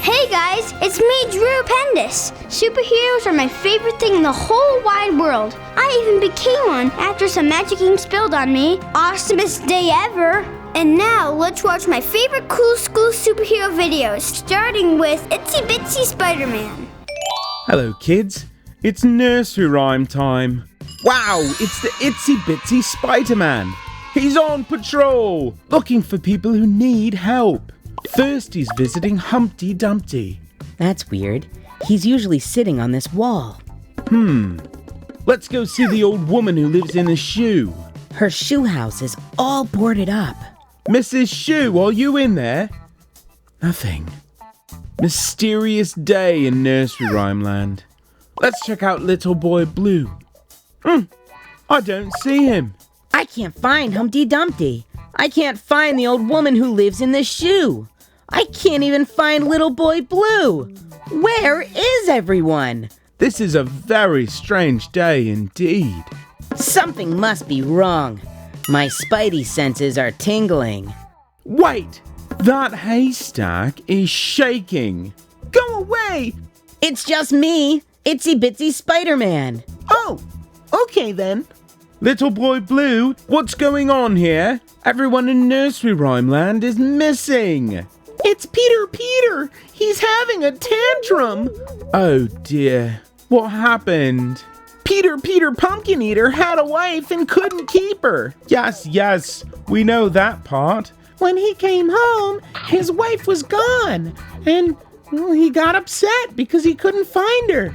Hey guys, it's me, Drew Pendous. Superheroes are my favorite thing in the whole wide world. I even became one after some magic ink spilled on me. Awesomest day ever. And now, let's watch my favorite cool school superhero videos, starting with Itsy Bitsy Spiderman. Hello kids, it's nursery rhyme time. Wow, it's the Itsy Bitsy Spiderman. He's on patrol, looking for people who need help. First he's visiting Humpty Dumpty. That's weird. He's usually sitting on this wall. Let's go see the old woman who lives in a shoe. Her shoe house is all boarded up. Mrs. Shoe, are you in there? Nothing. Mysterious day in nursery rhyme land. Let's check out Little Boy Blue. I don't see him. I can't find Humpty Dumpty. I can't find the old woman who lives in the shoe. I can't even find Little Boy Blue. Where is everyone? This is a very strange day indeed. Something must be wrong. My spidey senses are tingling. Wait! That haystack is shaking. Go away! It's just me, Itsy Bitsy Spiderman. Oh, okay then. Little Boy Blue, what's going on here? Everyone in nursery rhyme land is missing. It's Peter. He's having a tantrum. Oh dear. What happened? Peter Pumpkin Eater had a wife and couldn't keep her. Yes, we know that part. When he came home, his wife was gone. And he got upset because he couldn't find her.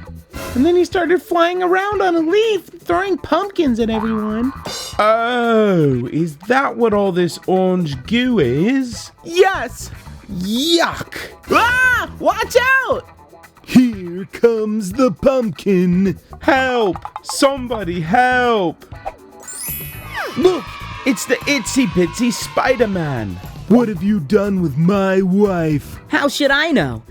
And then he started flying around on a leaf, throwing pumpkins at everyone. Oh, is that what all this orange goo is? Yes! Yuck! Ah! Watch out! Here comes the pumpkin. Help! Somebody help! Look! It's the Itsy Bitsy Spiderman. What have you done with my wife? How should I know?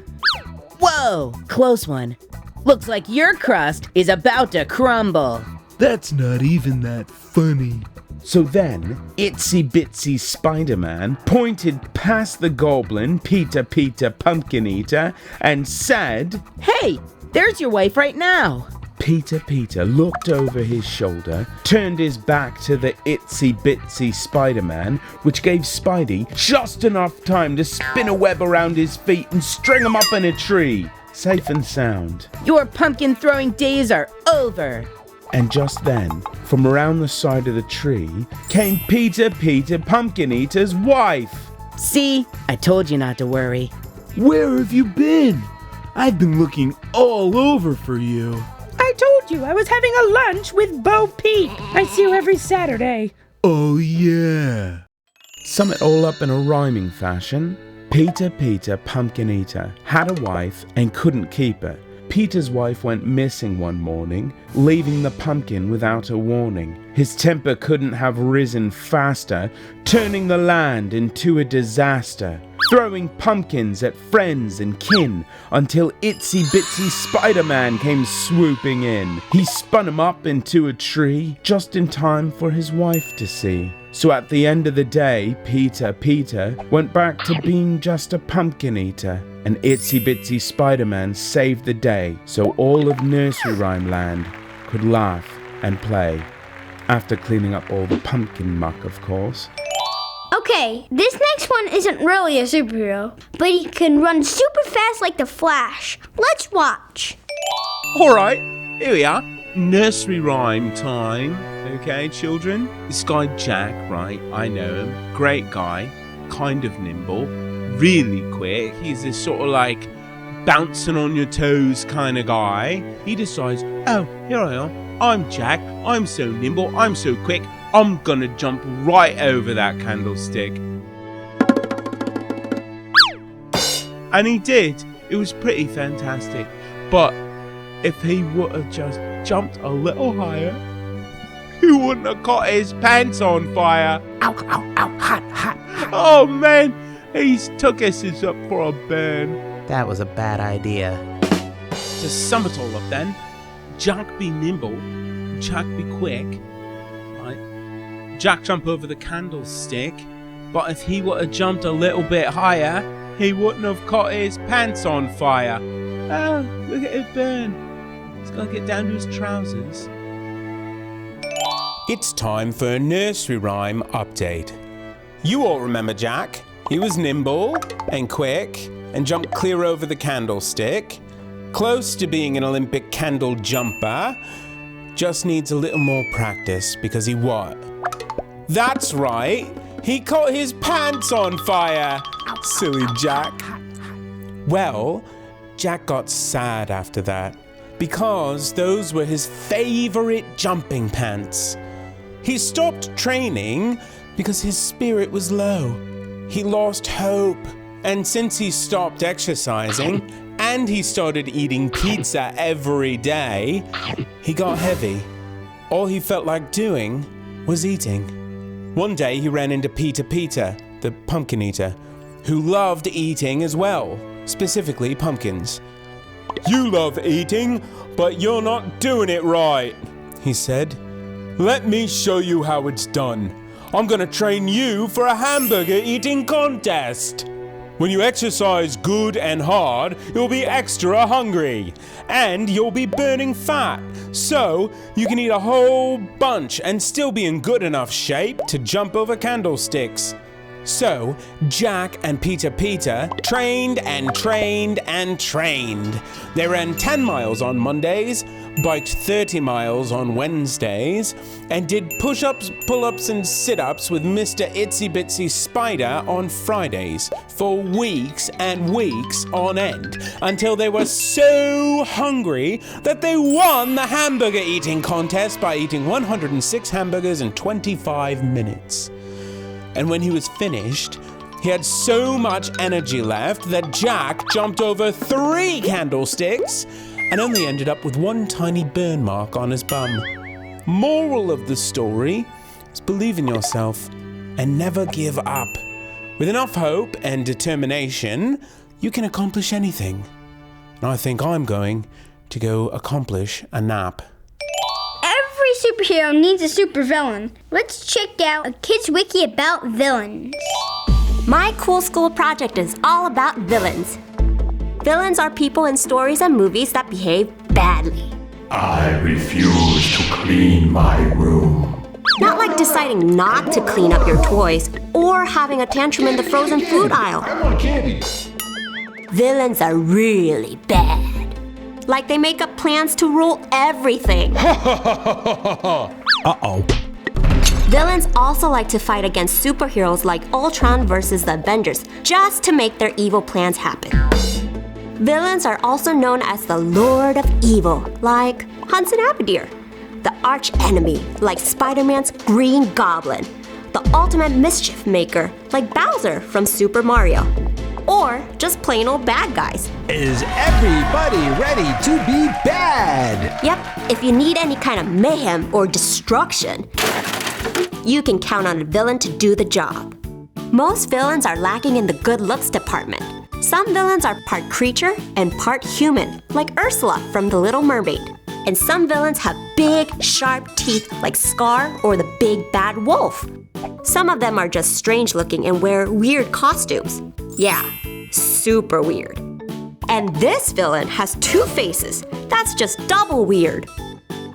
Whoa, close one. Looks like your crust is about to crumble. That's not even that funny. So then, Itsy Bitsy Spiderman pointed past the goblin, Peter Pumpkin Eater, and said, Hey, there's your wife right now. Peter looked over his shoulder, turned his back to the Itsy Bitsy Spiderman, which gave Spidey just enough time to spin a web around his feet and string him up in a tree, safe and sound. Your pumpkin throwing days are over. And just then, from around the side of the tree, came Peter Pumpkin Eater's wife. See, I told you not to worry. Where have you been? I've been looking all over for you. I told you I was having a lunch with Bo Peep. I see you every Saturday. Oh yeah. Sum it all up in a rhyming fashion. Peter Pumpkin Eater had a wife and couldn't keep her. Peter's wife went missing one morning, leaving the pumpkin without a warning. His temper couldn't have risen faster, turning the land into a disaster, throwing pumpkins at friends and kin until Itsy Bitsy Spiderman came swooping in. He spun him up into a tree just in time for his wife to see. So at the end of the day, Peter went back to being just a pumpkin eater. And Itsy Bitsy Spiderman saved the day so all of nursery rhyme land could laugh and play. After cleaning up all the pumpkin muck, of course. Okay, this next one isn't really a superhero, but he can run super fast like the Flash. Let's watch. Alright, here we are. Nursery rhyme time. Okay, children? This guy Jack, right? I know him. Great guy. Kind of nimble. Really quick. He's this sort of like bouncing on your toes kind of guy. He decides, oh, here I am. I'm Jack. I'm so nimble. I'm so quick. I'm gonna jump right over that candlestick. And he did. It was pretty fantastic. But if he would have just jumped a little higher, he wouldn't have caught his pants on fire. Ow, hot. Oh man, he's took us up for a burn. That was a bad idea. To sum it all up then, Jack be nimble, Jack be quick, right? Jack jump over the candlestick, but if he would have jumped a little bit higher, he wouldn't have caught his pants on fire. Oh, look at it burn. It's got to get down to his trousers. It's time for a nursery rhyme update. You all remember Jack. He was nimble and quick and jumped clear over the candlestick. Close to being an Olympic candle jumper. Just needs a little more practice because he what? That's right. He caught his pants on fire. Silly Jack. Well, Jack got sad after that because those were his favorite jumping pants. He stopped training because his spirit was low. He lost hope. And since he stopped exercising and he started eating pizza every day, he got heavy. All he felt like doing was eating. One day he ran into Peter, the pumpkin eater, who loved eating as well, specifically pumpkins. "You love eating, but you're not doing it right," he said. "Let me show you how it's done. I'm gonna train you for a hamburger eating contest. When you exercise good and hard, you'll be extra hungry, and you'll be burning fat, so you can eat a whole bunch and still be in good enough shape to jump over candlesticks." So, Jack and Peter trained and trained and trained. They ran 10 miles on Mondays, biked 30 miles on Wednesdays, and did push-ups, pull-ups, and sit-ups with Mr. Itsy Bitsy Spider on Fridays for weeks and weeks on end, until they were so hungry that they won the hamburger eating contest by eating 106 hamburgers in 25 minutes. And when he was finished, he had so much energy left that Jack jumped over 3 candlesticks and only ended up with one tiny burn mark on his bum. Moral of the story is believe in yourself and never give up. With enough hope and determination, you can accomplish anything. And I think I'm going to go accomplish a nap. Every superhero needs a supervillain. Let's check out a kid's wiki about villains. My cool school project is all about villains. Villains are people in stories and movies that behave badly. I refuse to clean my room. Not like deciding not to clean up your toys or having a tantrum in the frozen food aisle. I want candy. Villains are really bad. Like they make up plans to rule everything. Uh-oh. Villains also like to fight against superheroes like Ultron versus the Avengers just to make their evil plans happen. Villains are also known as the Lord of Evil, like Hudson Abadir. The arch enemy, like Spider-Man's Green Goblin. The ultimate mischief maker, like Bowser from Super Mario. Or just plain old bad guys. Is everybody ready to be bad? Yep, if you need any kind of mayhem or destruction, you can count on a villain to do the job. Most villains are lacking in the good looks department. Some villains are part creature and part human, like Ursula from The Little Mermaid. And some villains have big, sharp teeth like Scar or the Big Bad Wolf. Some of them are just strange looking and wear weird costumes. Yeah, super weird. And this villain has 2 faces. That's just double weird.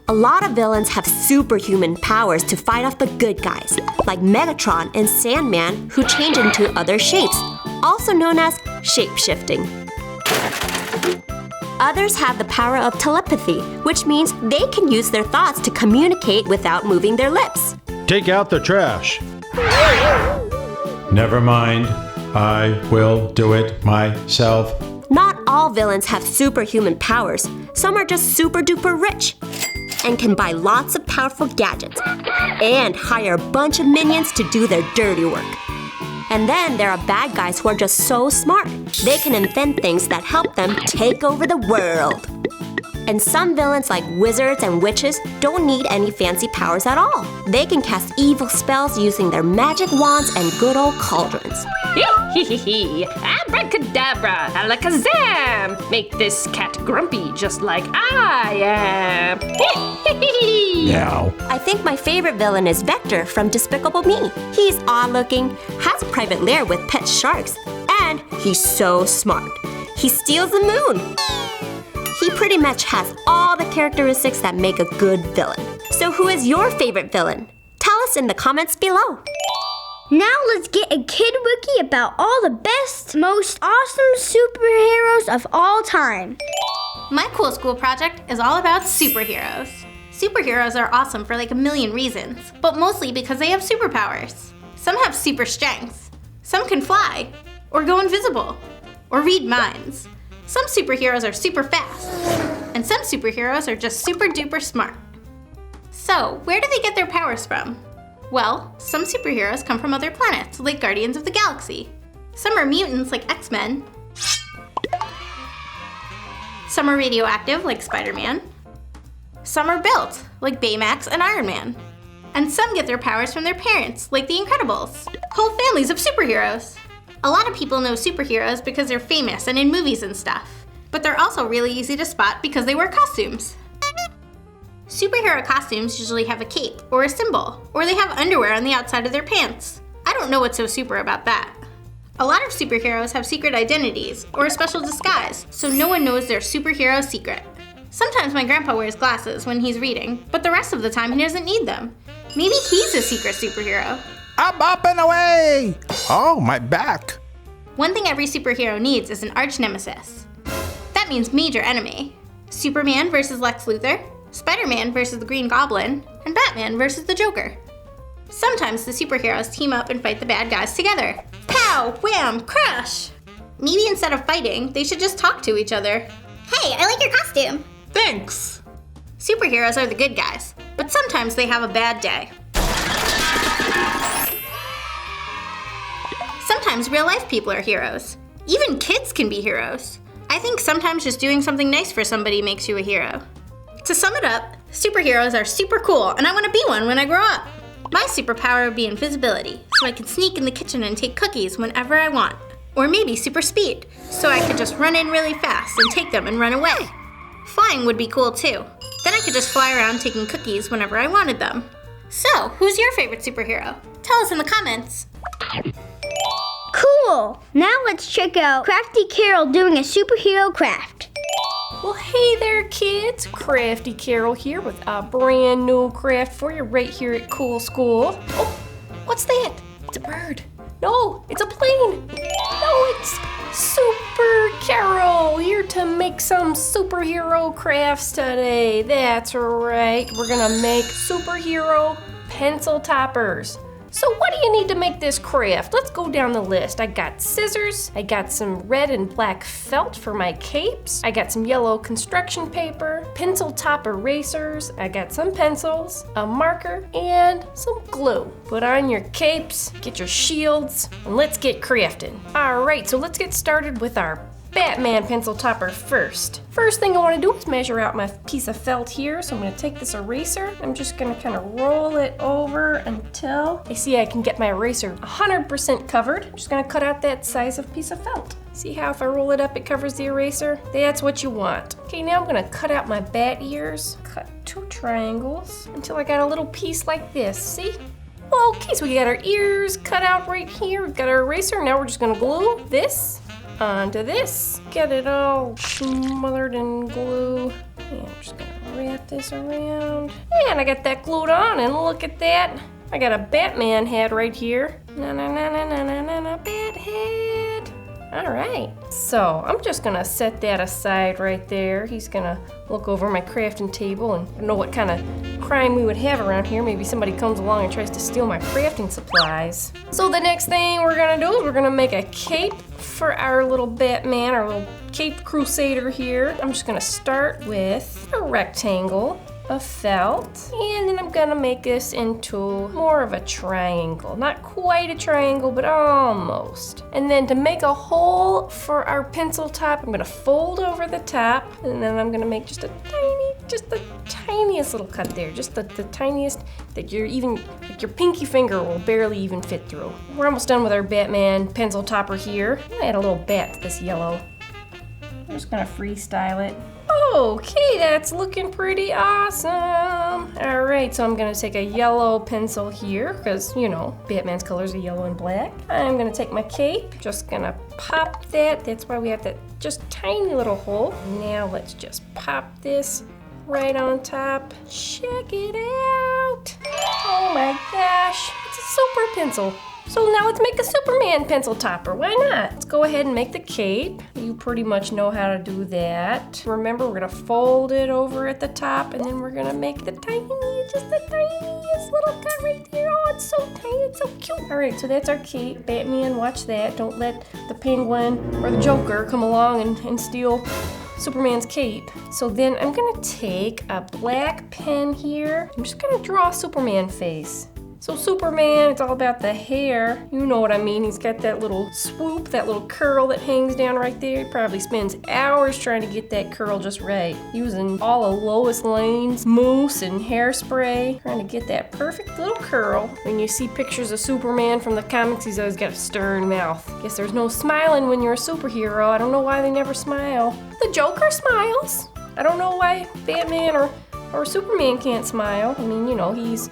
A lot of villains have superhuman powers to fight off the good guys, like Megatron and Sandman, who change into other shapes, also known as shape-shifting. Others have the power of telepathy, which means they can use their thoughts to communicate without moving their lips. Take out the trash. Never mind. I will do it myself. Not all villains have superhuman powers. Some are just super duper rich and can buy lots of powerful gadgets and hire a bunch of minions to do their dirty work. And then there are bad guys who are just so smart. They can invent things that help them take over the world. And some villains like wizards and witches don't need any fancy powers at all. They can cast evil spells using their magic wands and good old cauldrons. Abracadabra, alakazam! Make this cat grumpy just like I am. Now. I think my favorite villain is Vector from Despicable Me. He's odd-looking, has a private lair with pet sharks, and And he's so smart. He steals the moon. He pretty much has all the characteristics that make a good villain. So who is your favorite villain? Tell us in the comments below. Now let's get a kid wiki about all the best, most awesome superheroes of all time. My cool school project is all about superheroes. Superheroes are awesome for like a million reasons, but mostly because they have superpowers. Some have super strength. Some can fly, or go invisible, or read minds. Some superheroes are super fast, and some superheroes are just super duper smart. So, where do they get their powers from? Well, some superheroes come from other planets, like Guardians of the Galaxy. Some are mutants, like X-Men. Some are radioactive, like Spider-Man. Some are built, like Baymax and Iron Man. And some get their powers from their parents, like the Incredibles. Whole families of superheroes. A lot of people know superheroes because they're famous and in movies and stuff. But they're also really easy to spot because they wear costumes. Superhero costumes usually have a cape or a symbol, or they have underwear on the outside of their pants. I don't know what's so super about that. A lot of superheroes have secret identities or a special disguise, so no one knows their superhero secret. Sometimes my grandpa wears glasses when he's reading, but the rest of the time he doesn't need them. Maybe he's a secret superhero. I'm up and away! Oh, my back. One thing every superhero needs is an arch nemesis. That means major enemy. Superman versus Lex Luthor, Spider-Man versus the Green Goblin, and Batman versus the Joker. Sometimes the superheroes team up and fight the bad guys together. Pow, wham, crush! Maybe instead of fighting, they should just talk to each other. Hey, I like your costume. Thanks. Superheroes are the good guys, but sometimes they have a bad day. Sometimes real-life people are heroes. Even kids can be heroes. I think sometimes just doing something nice for somebody makes you a hero. To sum it up, superheroes are super cool, and I want to be one when I grow up. My superpower would be invisibility, so I could sneak in the kitchen and take cookies whenever I want. Or maybe super speed, so I could just run in really fast and take them and run away. Flying would be cool too. Then I could just fly around taking cookies whenever I wanted them. So, who's your favorite superhero? Tell us in the comments. Cool! Now let's check out Crafty Carol doing a superhero craft. Well, hey there, kids. Crafty Carol here with a brand new craft for you right here at Cool School. Oh, what's that? It's a bird. No, it's a plane. No, it's Super Carol here to make some superhero crafts today. That's right. We're gonna make superhero pencil toppers. So what do you need to make this craft? Let's go down the list. I got scissors, I got some red and black felt for my capes, I got some yellow construction paper, pencil top erasers, I got some pencils, a marker, and some glue. Put on your capes, get your shields, and let's get crafting. Alright, so let's get started with our Batman pencil topper first. First thing I want to do is measure out my piece of felt here. So I'm going to take this eraser. I'm just going to kind of roll it over until I see I can get my eraser 100% covered. I'm just going to cut out that size of piece of felt. See how if I roll it up, it covers the eraser? That's what you want. Okay, now I'm going to cut out my bat ears. Cut 2 triangles until I got a little piece like this. See? Okay, so we got our ears cut out right here. We've got our eraser. Now we're just going to glue this onto this. Get it all smothered in glue. And I'm just gonna wrap this around. And I got that glued on, and look at that. I got a Batman head right here. Bat head. All right, so I'm just gonna set that aside right there. He's gonna look over my crafting table and know what kind of crime we would have around here. Maybe somebody comes along and tries to steal my crafting supplies. So the next thing we're gonna do is we're gonna make a cape for our little Batman, our little cape crusader here. I'm just gonna start with a rectangle of felt, and then I'm gonna make this into more of a triangle. Not quite a triangle, but almost. And then to make a hole for our pencil top, I'm gonna fold over the top, and then I'm gonna make just the tiniest little cut there, just the tiniest that your pinky finger will barely even fit through. We're almost done with our Batman pencil topper here. I add a little bat to this yellow. I'm just gonna freestyle it. Okay, that's looking pretty awesome. All right, so I'm gonna take a yellow pencil here because, you know, Batman's colors are yellow and black. I'm gonna take my cape, just gonna pop that. That's why we have that just tiny little hole. Now let's just pop this right on top. Check it out. Oh my gosh, it's a super pencil. So now let's make a Superman pencil topper. Why not? Let's go ahead and make the cape. You pretty much know how to do that. Remember, we're gonna fold it over at the top and then we're gonna make the tiniest little cut right there. Oh, it's so tiny, it's so cute. All right, so that's our cape. Batman, watch that. Don't let the Penguin or the Joker come along and steal Superman's cape. So then I'm gonna take a black pen here. I'm just gonna draw a Superman face. So Superman, it's all about the hair. You know what I mean. He's got that little swoop, that little curl that hangs down right there. He probably spends hours trying to get that curl just right. Using all of Lois Lane's mousse and hairspray, trying to get that perfect little curl. When you see pictures of Superman from the comics, he's always got a stern mouth. Guess there's no smiling when you're a superhero. I don't know why they never smile. The Joker smiles. I don't know why Batman or Superman can't smile. I mean, you know, he's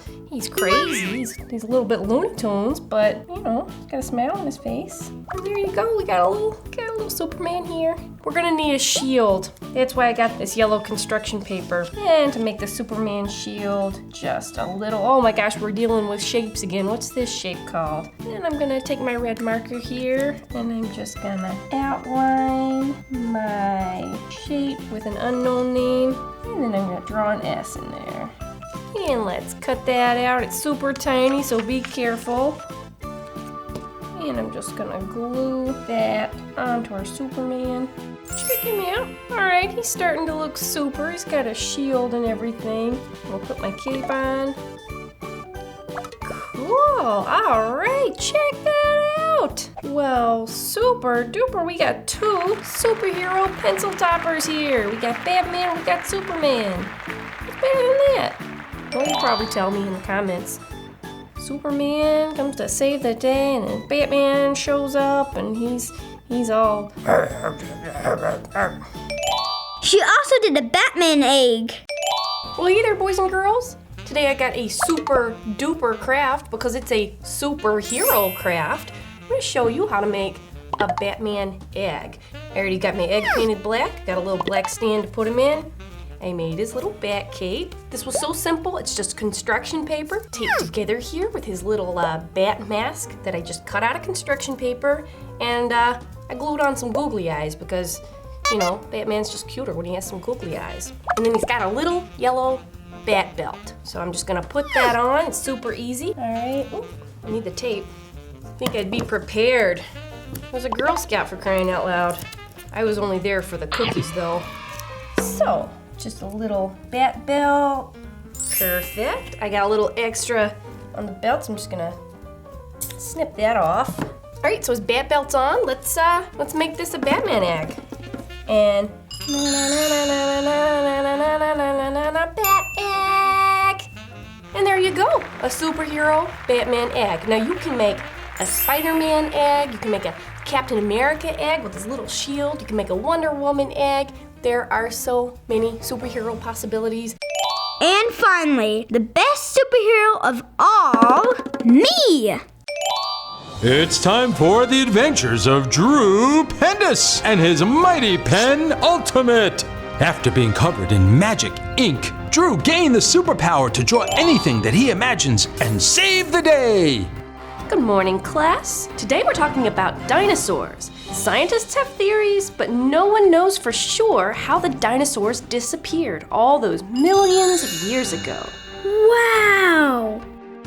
crazy. He's a little bit Looney Tunes, but you know, he's got a smile on his face. And there you go. We got a little Superman here. We're gonna need a shield. That's why I got this yellow construction paper. And to make the Superman shield, just a little. Oh my gosh, we're dealing with shapes again. What's this shape called? And I'm gonna take my red marker here, and I'm just gonna outline my shape with an unknown name, and then I'm gonna draw an S in there. And let's cut that out. It's super tiny, so be careful. And I'm just gonna glue that onto our Superman. Check him out. All right, he's starting to look super. He's got a shield and everything. I'll put my cape on. Cool. All right, check that out. Well, super duper. We got two superhero pencil toppers here. We got Batman, we got Superman. What's better than that? Well, you probably tell me in the comments. Superman comes to save the day, and then Batman shows up, and he's all. She also did a Batman egg. Well, hey there, boys and girls. Today I got a super duper craft because it's a superhero craft. I'm gonna show you how to make a Batman egg. I already got my egg painted black. Got a little black stand to put him in. I made his little bat cape. This was so simple, it's just construction paper taped together here with his little bat mask that I just cut out of construction paper, and I glued on some googly eyes because, you know, Batman's just cuter when he has some googly eyes. And then he's got a little yellow bat belt. So I'm just gonna put that on, it's super easy. All right, ooh, I need the tape. I think I'd be prepared. I was a Girl Scout for crying out loud. I was only there for the cookies though. So, just a little bat belt. Perfect. I got a little extra on the belt, so I'm just gonna snip that off. All right, so his bat belt's on. Let's make this a Batman egg. And bat egg. And there you go, a superhero Batman egg. Now you can make a Spider-Man egg. You can make a Captain America egg with his little shield. You can make a Wonder Woman egg. There are so many superhero possibilities. And finally, the best superhero of all, me! It's time for the adventures of Drew Pendous and his Mighty Pen Ultimate. After being covered in magic ink, Drew gained the superpower to draw anything that he imagines and save the day. Good morning, class. Today we're talking about dinosaurs. Scientists have theories, but no one knows for sure how the dinosaurs disappeared all those millions of years ago. Wow!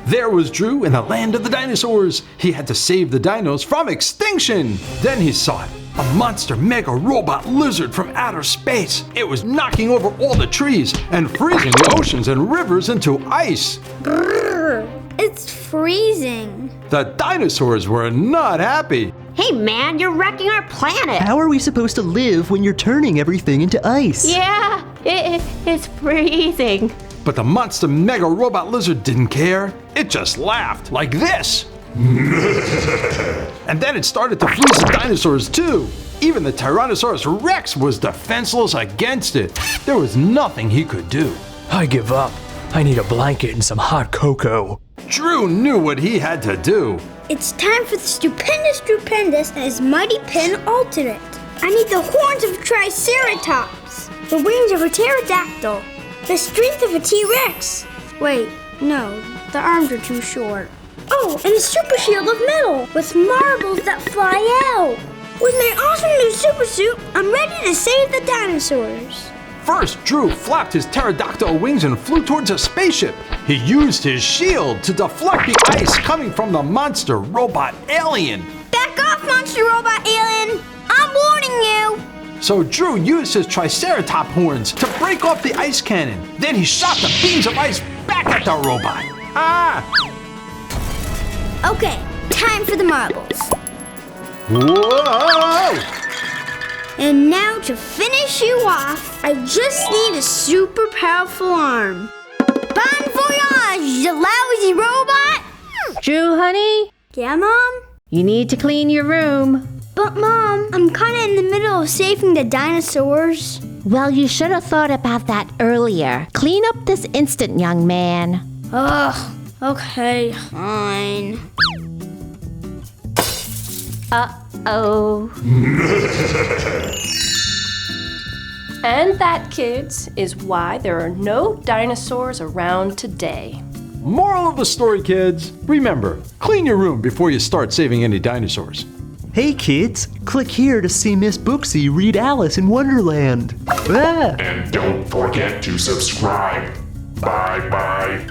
There was Drew in the land of the dinosaurs. He had to save the dinos from extinction. Then he saw it. A monster mega robot lizard from outer space. It was knocking over all the trees and freezing the oceans and rivers into ice. Brrr, it's freezing. The dinosaurs were not happy. Hey man, you're wrecking our planet. How are we supposed to live when you're turning everything into ice? Yeah, it's freezing. But the monster mega robot lizard didn't care. It just laughed like this. And then it started to freeze the dinosaurs too. Even the Tyrannosaurus Rex was defenseless against it. There was nothing he could do. I give up. I need a blanket and some hot cocoa. Drew knew what he had to do. It's time for the Stupendous Drew Pendous and his Mighty Pen Ultimate. I need the horns of a Triceratops, the wings of a pterodactyl, the strength of a T-Rex. Wait, no, the arms are too short. Oh, and a super shield of metal with marbles that fly out. With my awesome new super suit, I'm ready to save the dinosaurs. First, Drew flapped his pterodactyl wings and flew towards a spaceship. He used his shield to deflect the ice coming from the monster robot alien. Back off, monster robot alien! I'm warning you! So Drew used his Triceratops horns to break off the ice cannon. Then he shot the beams of ice back at the robot. Ah! Okay, time for the marbles. Whoa! And now to finish you off, I just need a super powerful arm. Bon voyage, you lousy robot! Drew, honey, Yeah, Mom? you need to clean your room. But Mom, I'm kinda in the middle of saving the dinosaurs. Well, you should have thought about that earlier. Clean up this instant, young man. Ugh, okay, fine. Oh. And that, kids, is why there are no dinosaurs around today. Moral of the story, kids. Remember, clean your room before you start saving any dinosaurs. Hey kids, click here to see Miss Booksy read Alice in Wonderland. Ah! And don't forget to subscribe. Bye-bye.